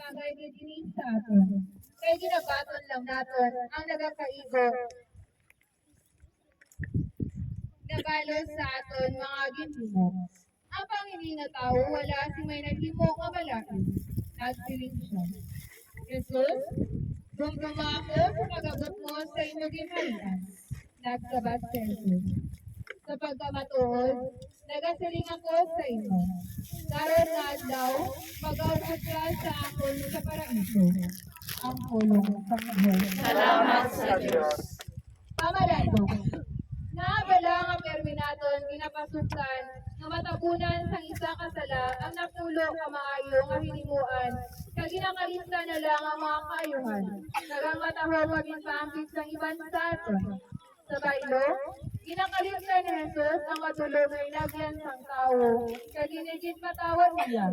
bagay ni dinis sa aton. Kay ginabaton lang naton ang nagakaigo nabalos sa aton mga ginhimo. Ang Panginoon nga tao wala si may naghimo nga malain. Nagsiling siya. Jesus, dumduma ako sa pag-abot mo sa iyong ginharian. Nagsabat si Jesus. Sa pagkamatuod, nagasiling ako sa imo. Karon nga daw, mag-aubos ka sa akon sa paraiso. Ang pulong sa Panginoon. Salamat sa Diyos. Pamalato. Naabala nga perminaton ginapasukan nga matabunan sang isa ka sala ang napulo ka maayo nga hinimuan kag ginakalista na lang ang mga kayuhan. Nagang matahong maging pangkit sang iban sa aton. Sa bailo, ginakalista ni Jesus ang matulo nga inagyan sang tao kag ginigit matawad niya.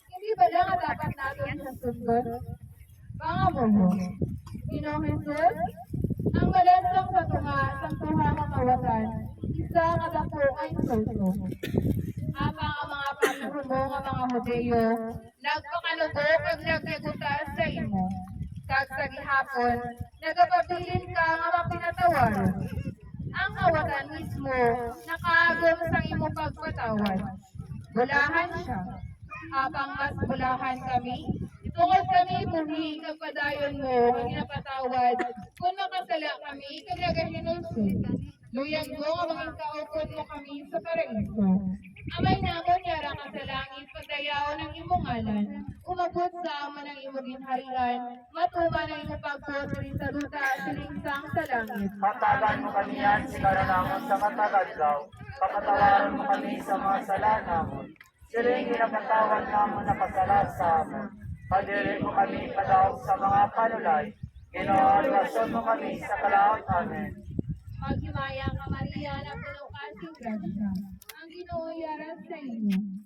Hindi ba lang nga dapat natin sa sundot? Pangamulo. Ginoong Jesus, ang balansang sa tunga sang tuha nga kawatan, isa nga dako ay soso. Apang ang mga panuhumo nga mga Hudeo, nagpakalubo kag nagkagutas sa imo. Kag sa gihapon, nagapabilin ka nga mapinatawar. Ang kawatan mismo, nakaagom sa imo pagpatawad. Bulahan siya. Apang mas bulahan kami, tungod kami buhi kag padayon mo ang ginapatawad kung makasala kami kag nagahinulsod. Luyag mo nga maging kaupon mo kami sa paraiso. Amay namon yara ka sa langit pagdayaw ng imong ngalan. Umabot sa ama ng imong ginharian, matuman ang imong pagpuri sa duta silingsang sa langit. Patagan mo kami yan, sikaranamon sa katagadlaw. Papatawaran mo kami sa mga sala namon. Siling ginapatawad namon na kasala sa amon. Padiri mo kami padaog sa mga panulay. Ginawasyon mo kami sa kalaot. Amen. Maghimaya ka Maria na puno ka sa grasya. Ang Ginoo yara sa imo.